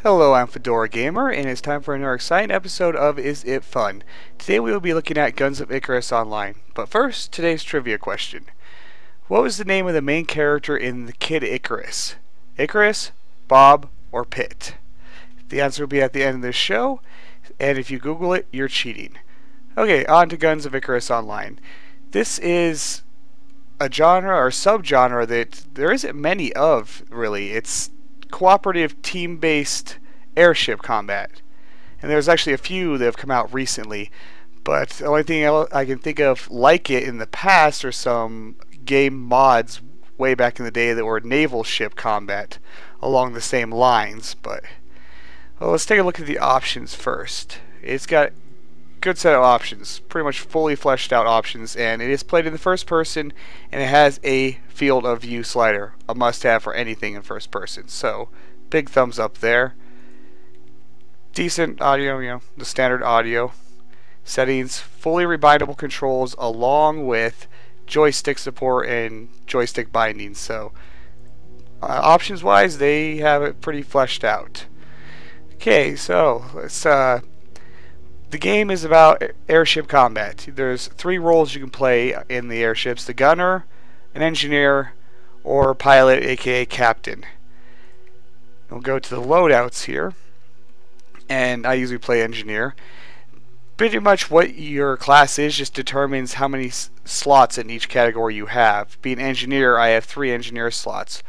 Hello, I'm FedoraG4mer, and it's time for another exciting episode of Is It Fun? Today we will be looking at Guns of Icarus Online. But first, today's trivia question. What was the name of the main character in The Kid Icarus? Icarus, Bob, or Pit? The answer will be at the end of this show, and if you Google it, you're cheating. Okay, on to Guns of Icarus Online. This is a genre or subgenre that there isn't many of, really. It's cooperative team-based airship combat, and there's actually a few that have come out recently, but the only thing I can think of like it in the past are some game mods way back in the day that were naval ship combat along the same lines. But well, let's take a look at the options first. It's got good set of options, pretty much fully fleshed out options, and it is played in the first person, and it has a field of view slider, a must have for anything in first person. So big thumbs up there. Decent audio, the standard audio settings, fully rebindable controls along with joystick support and joystick bindings. So options wise, they have it pretty fleshed out. Okay, so let's the game is about airship combat. There's 3 roles you can play in the airships: the gunner, an engineer, or pilot, aka captain. We'll go to the loadouts here, and I usually play engineer. Pretty much what your class is just determines how many slots in each category you have. Being engineer, I have 3 engineer slots.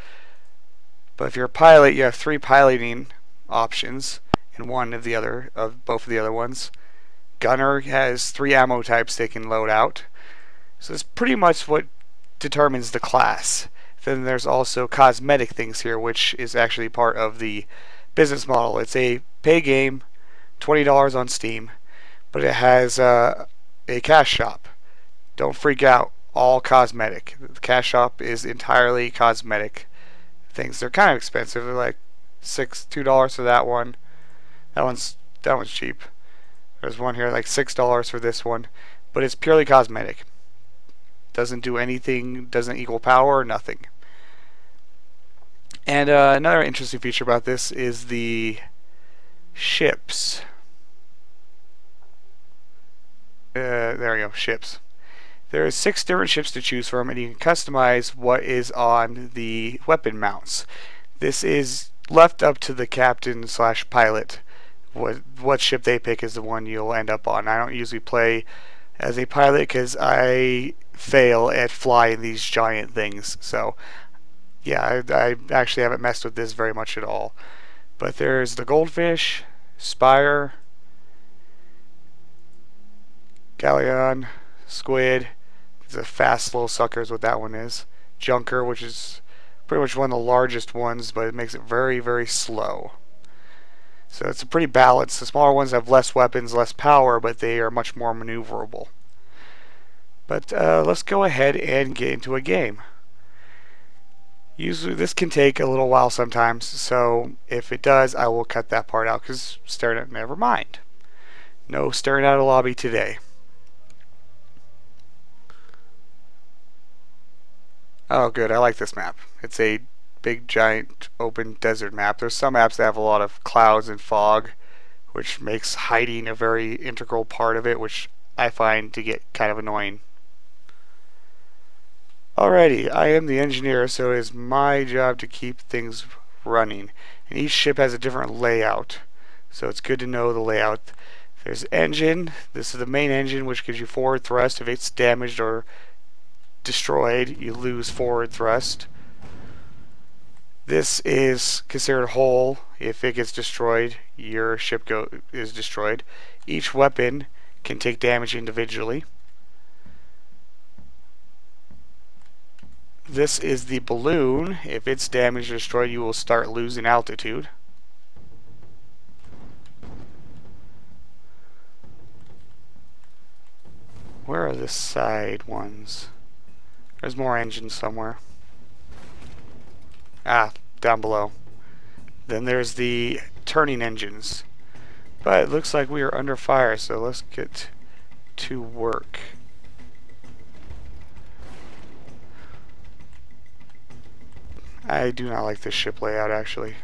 But if you're a pilot, you have 3 piloting options and one of both of the other ones. Gunner has 3 ammo types they can load out. So it's pretty much what determines the class. Then there's also cosmetic things here, which is actually part of the business model. It's a pay game, $20 on Steam, but it has a cash shop. Don't freak out, all cosmetic. The cash shop is entirely cosmetic things. They're kind of expensive. They're like $2 for that one. That one's cheap. There's one here like $6 for this one, but it's purely cosmetic. Doesn't do anything, doesn't equal power, nothing. And another interesting feature about this is the ships. There we go, ships. There are 6 different ships to choose from, and you can customize what is on the weapon mounts. This is left up to the captain / pilot. What ship they pick is the one you'll end up on. I don't usually play as a pilot because I fail at flying these giant things. So yeah, I actually haven't messed with this very much at all. But there's the goldfish, spire, galleon, squid. These are fast little suckers. What that one is. Junker, which is pretty much one of the largest ones, but it makes it very, very slow. So it's a pretty balanced. The smaller ones have less weapons, less power, but they are much more maneuverable. But let's go ahead and get into a game. Usually this can take a little while sometimes, so if it does, I will cut that part out, because staring at, never mind. No staring at a lobby today. Oh good, I like this map. It's a big giant open desert map. There's some maps that have a lot of clouds and fog, which makes hiding a very integral part of it, which I find to get kind of annoying. Alrighty, I am the engineer, so it is my job to keep things running. And each ship has a different layout, so it's good to know the layout. There's engine. This is the main engine, which gives you forward thrust. If it's damaged or destroyed, you lose forward thrust. This is considered hull. If it gets destroyed, your ship is destroyed. Each weapon can take damage individually. This is the balloon. If it's damaged or destroyed, you will start losing altitude. Where are the side ones? There's more engines somewhere. Ah, down below. Then there's the turning engines. But it looks like we are under fire, so let's get to work. I do not like this ship layout, actually.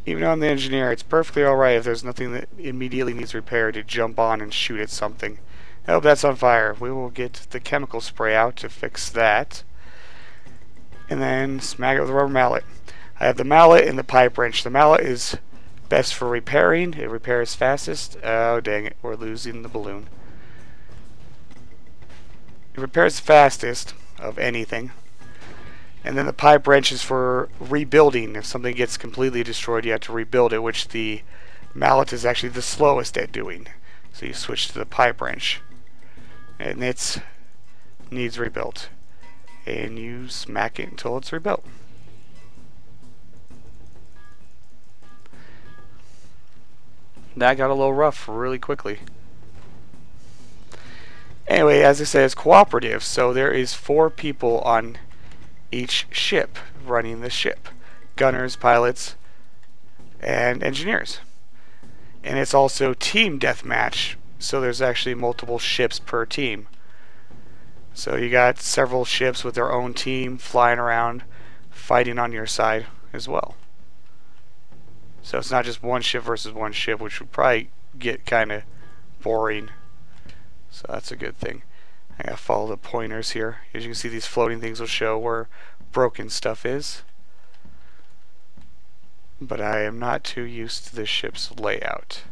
Even though I'm the engineer, it's perfectly alright if there's nothing that immediately needs repair to jump on and shoot at something. I hope that's on fire. We will get the chemical spray out to fix that. And then smack it with a rubber mallet. I have the mallet and the pipe wrench. The mallet is best for repairing. It repairs fastest. Oh, dang it. We're losing the balloon. It repairs fastest of anything. And then the pipe wrench is for rebuilding. If something gets completely destroyed, you have to rebuild it, which the mallet is actually the slowest at doing. So you switch to the pipe wrench. And it needs rebuilt. And you smack it until it's rebuilt. That got a little rough really quickly. Anyway, as I said, it's cooperative, so there is 4 people on each ship running the ship. Gunners, pilots, and engineers. And it's also team deathmatch, so there's actually multiple ships per team. So you got several ships with their own team flying around, fighting on your side as well. So it's not just one ship versus one ship, which would probably get kind of boring. So that's a good thing. I gotta follow the pointers here. As you can see, these floating things will show where broken stuff is. But I am not too used to this ship's layout.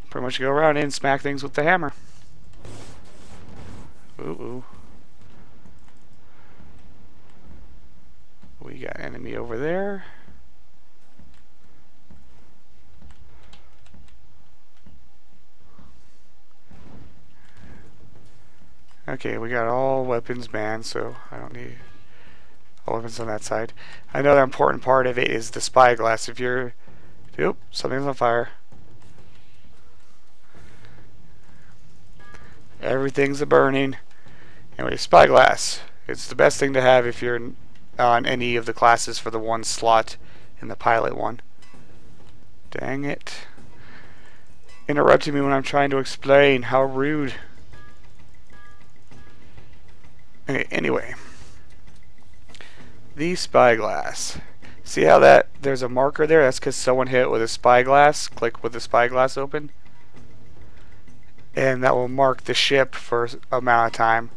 Pretty much go around and smack things with the hammer. Ooh. We got enemy over there. Okay, we got all weapons banned, so I don't need all weapons on that side. Another important part of it is the spyglass. If you're... Oop, something's on fire. Everything's a-burning. Anyway, spyglass. It's the best thing to have if you're on any of the classes for the one slot in the pilot one. Dang it. Interrupting me when I'm trying to explain. How rude. Okay, anyway. The spyglass. See how there's a marker there? That's because someone hit it with a spyglass. Click with the spyglass open. And that will mark the ship for an amount of time.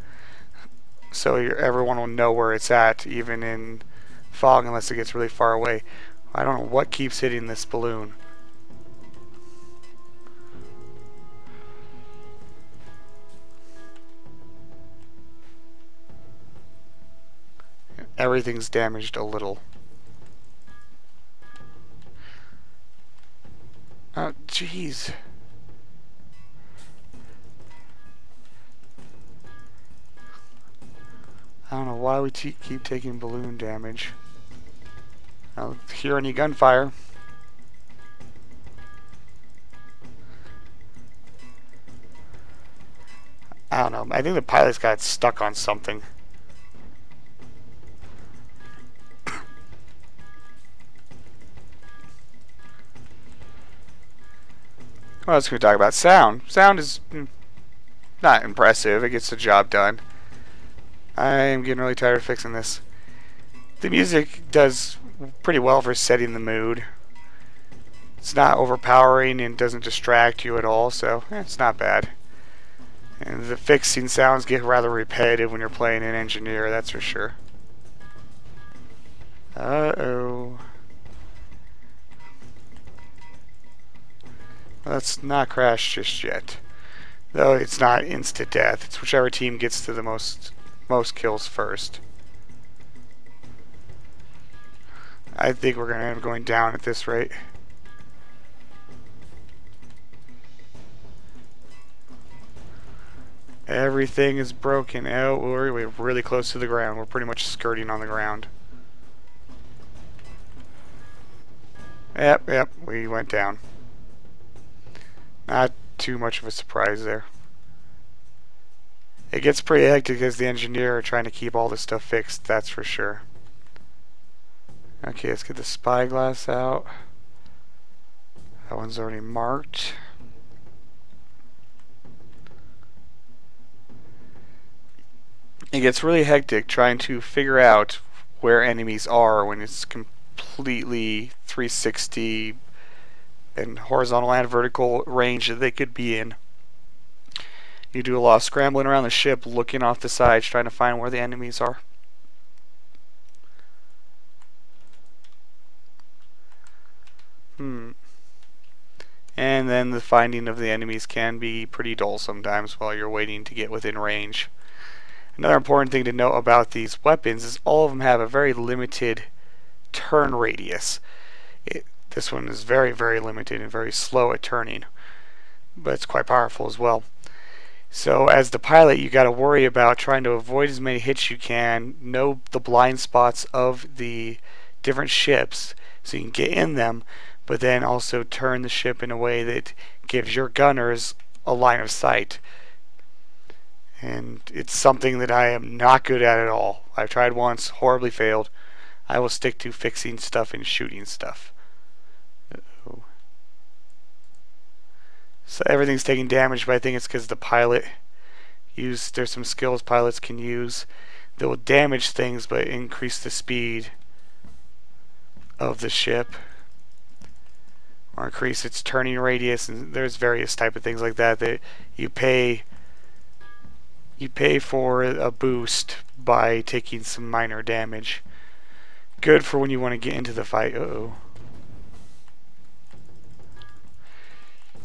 So everyone will know where it's at, even in fog, unless it gets really far away. I don't know what keeps hitting this balloon. Everything's damaged a little. Oh, jeez. I don't know why we keep taking balloon damage. I don't hear any gunfire. I don't know. I think the pilots got stuck on something. What else can we talk about? Sound. Sound is not impressive. It gets the job done. I'm getting really tired of fixing this. The music does pretty well for setting the mood. It's not overpowering and doesn't distract you at all, so it's not bad. And the fixing sounds get rather repetitive when you're playing an engineer, that's for sure. Uh-oh. Let's not crash just yet. Though it's not instant death. It's whichever team gets to the most kills first. I think we're going to end up going down at this rate. Everything is broken. Oh, we're really close to the ground. We're pretty much skirting on the ground. Yep, we went down. Not too much of a surprise there. It gets pretty hectic as the engineer are trying to keep all this stuff fixed, that's for sure. Okay, let's get the spyglass out. That one's already marked. it gets really hectic trying to figure out where enemies are when it's completely 360 and horizontal and vertical range that they could be in. You do a lot of scrambling around the ship, looking off the sides, trying to find where the enemies are. And then the finding of the enemies can be pretty dull sometimes while you're waiting to get within range. Another important thing to note about these weapons is all of them have a very limited turn radius. This one is very, very limited and very slow at turning, but it's quite powerful as well. So as the pilot, you got to worry about trying to avoid as many hits you can, know the blind spots of the different ships so you can get in them, but then also turn the ship in a way that gives your gunners a line of sight. And it's something that I am not good at all. I've tried once, horribly failed. I will stick to fixing stuff and shooting stuff. So everything's taking damage, but I think it's because the pilot there's some skills pilots can use that will damage things but increase the speed of the ship or increase its turning radius, and there's various type of things like that that you pay for a boost by taking some minor damage. Good for when you want to get into the fight.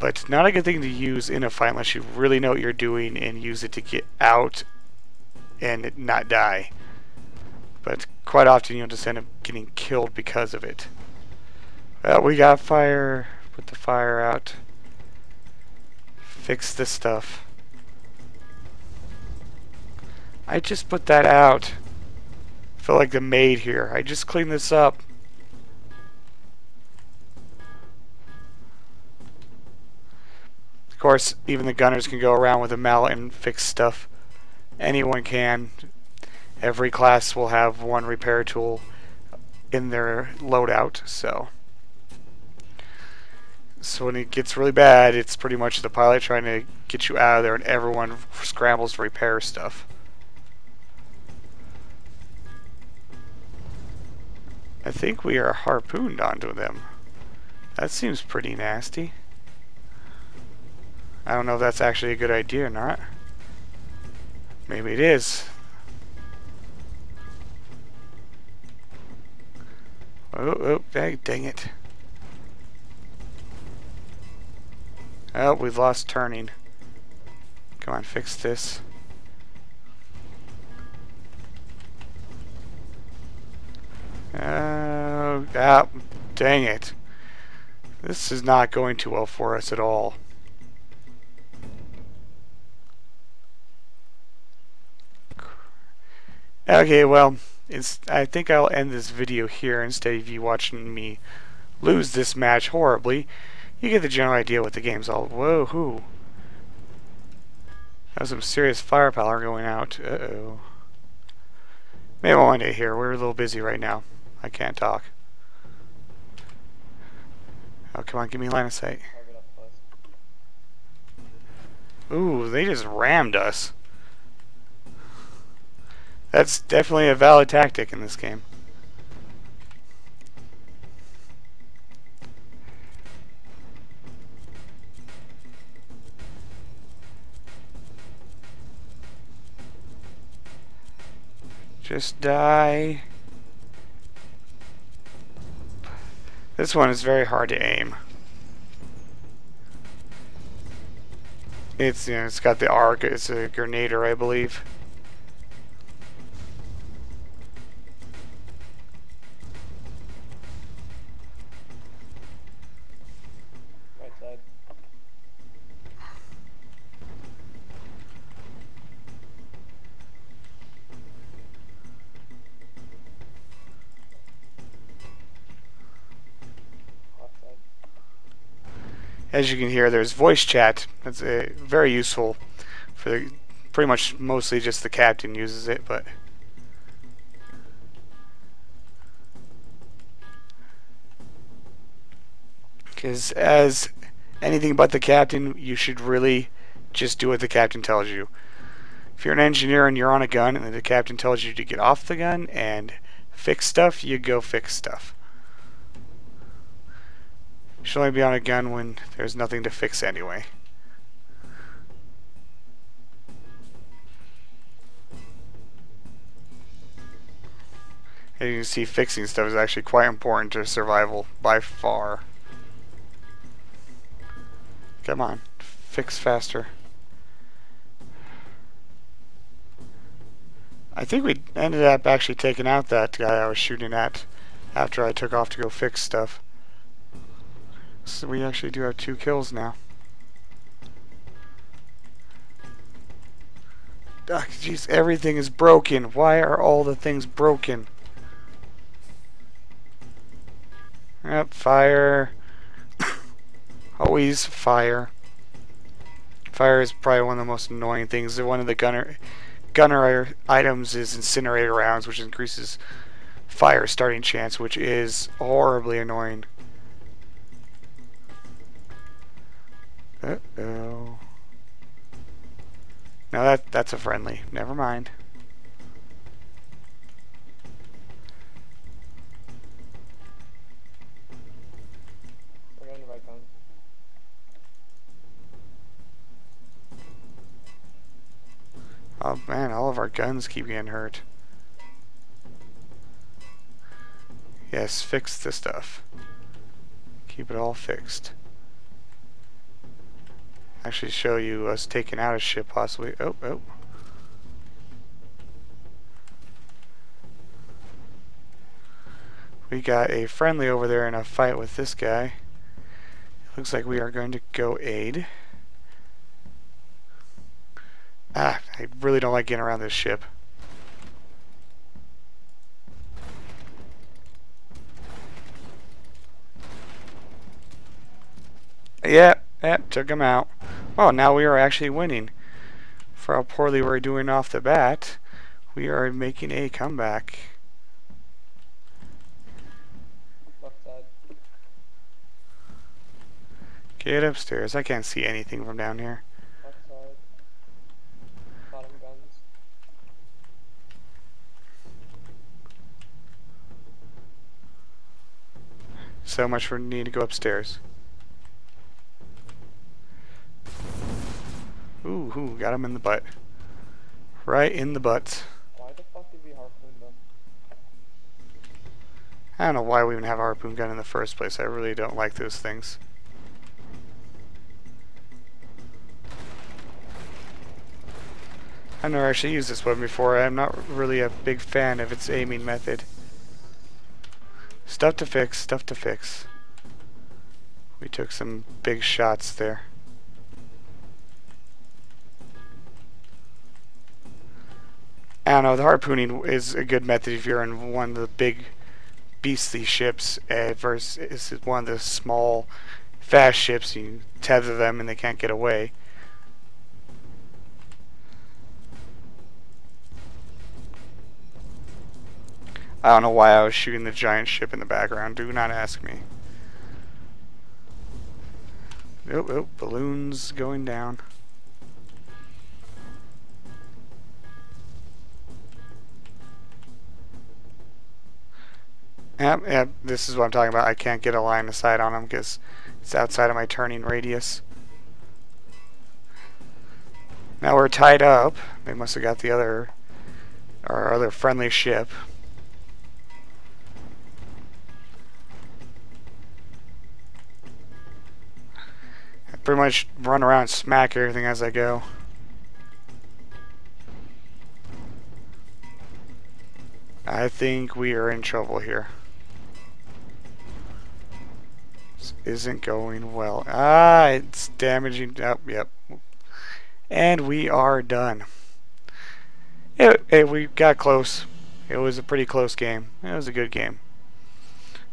But not a good thing to use in a fight unless you really know what you're doing and use it to get out and not die. But quite often you'll just end up getting killed because of it. Well, we got fire. Put the fire out. Fix this stuff. I just put that out. I feel like the maid here. I just cleaned this up. Of course, even the gunners can go around with a mallet and fix stuff. Anyone can. Every class will have one repair tool in their loadout, so when it gets really bad, it's pretty much the pilot trying to get you out of there and everyone scrambles to repair stuff. I think we are harpooned onto them. That seems pretty nasty. I don't know if that's actually a good idea or not. Maybe it is. Oh, dang it. Oh, we've lost turning. Come on, fix this. Dang it. This is not going too well for us at all. Okay, well, I think I'll end this video here instead of you watching me lose this match horribly. You get the general idea what the game's all. Whoa, that was some serious firepower going out. Uh-oh. Maybe I won't end it here. We're a little busy right now. I can't talk. Oh, come on, give me line of sight. Ooh, they just rammed us. That's definitely a valid tactic in this game. Just die. This one is very hard to aim. It's got the arc. It's a grenader, I believe. Right side. As you can hear, there's voice chat. That's very useful for pretty much mostly just the captain uses it, but because as anything but the captain, you should really just do what the captain tells you. If you're an engineer and you're on a gun and the captain tells you to get off the gun and fix stuff, you go fix stuff. You should only be on a gun when there's nothing to fix anyway. And you can see fixing stuff is actually quite important to survival by far. Come on, fix faster. I think we ended up actually taking out that guy I was shooting at after I took off to go fix stuff. So we actually do have 2 kills now. Ugh, jeez, everything is broken. Why are all the things broken? Yep, fire. Always fire. Fire is probably one of the most annoying things. One of the gunner items is incinerator rounds, which increases fire starting chance, which is horribly annoying. Uh-oh. No, that's a friendly. Never mind. We're going to right gun. Oh man, all of our guns keep getting hurt. Yes, fix the stuff. Keep it all fixed. Actually show you us taking out a ship possibly. Oh. We got a friendly over there in a fight with this guy. Looks like we are going to go aid. I really don't like getting around this ship. Yep, took him out. Oh, now we are actually winning. For how poorly we're doing off the bat, we are making a comeback. Left side. Get upstairs. I can't see anything from down here. Left side. Bottom guns. So much for need to go upstairs. Ooh, got him in the butt. Right in the butt. Why the fuck did we harpoon them? I don't know why we even have a harpoon gun in the first place. I really don't like those things. I've never actually used this weapon before. I'm not really a big fan of its aiming method. Stuff to fix. We took some big shots there. I don't know, the harpooning is a good method if you're in one of the big beastly ships versus one of the small fast ships. You tether them and they can't get away. I don't know why I was shooting the giant ship in the background. Do not ask me. Oh, balloons going down. Yep, this is what I'm talking about. I can't get a line of sight on them because it's outside of my turning radius. Now we're tied up. They must have got our other friendly ship. I pretty much run around and smack everything as I go. I think we are in trouble here. This isn't going well. It's damaging. Oh, yep. And we are done. We got close. It was a pretty close game. It was a good game.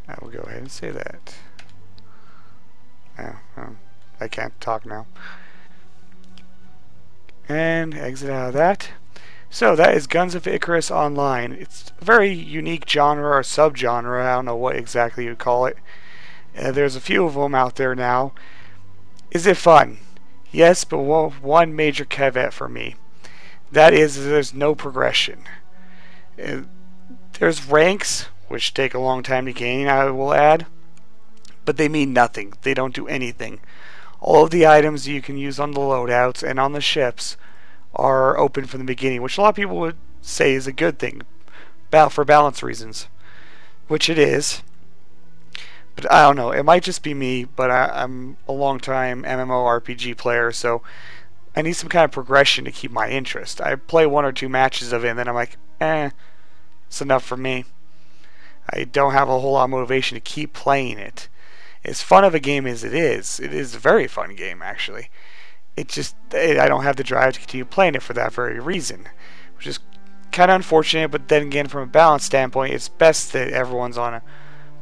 I will go ahead and say that. I can't talk now. And exit out of that. So that is Guns of Icarus Online. It's a very unique genre or subgenre. I don't know what exactly you'd call it. There's a few of them out there now. Is it fun? Yes, but one major caveat for me. That is, there's no progression. There's ranks, which take a long time to gain, I will add, but they mean nothing. They don't do anything. All of the items you can use on the loadouts and on the ships are open from the beginning, which a lot of people would say is a good thing for balance reasons, which it is. But I don't know, it might just be me, but I'm a long time MMORPG player, so I need some kind of progression to keep my interest. I play 1 or 2 matches of it and then I'm like, it's enough for me. I don't have a whole lot of motivation to keep playing it. As fun of a game as it is a very fun game actually. I don't have the drive to continue playing it for that very reason, which is kind of unfortunate. But then again, from a balance standpoint, it's best that everyone's on a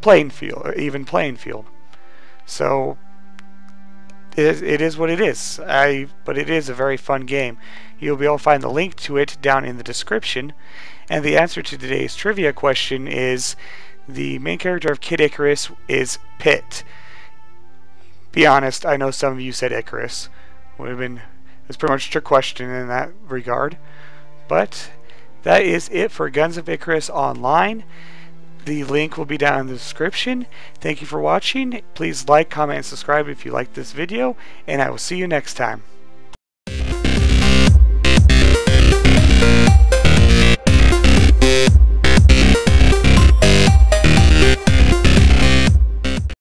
playing field, or even playing field. So it is what it is. But it is a very fun game. You'll be able to find the link to it down in the description. And the answer to today's trivia question is the main character of Kid Icarus is Pit. Be honest, I know some of you said Icarus. It's pretty much a trick question in that regard. But that is it for Guns of Icarus Online. The link will be down in the description. Thank you for watching. Please like, comment, and subscribe if you liked this video, and I will see you next time.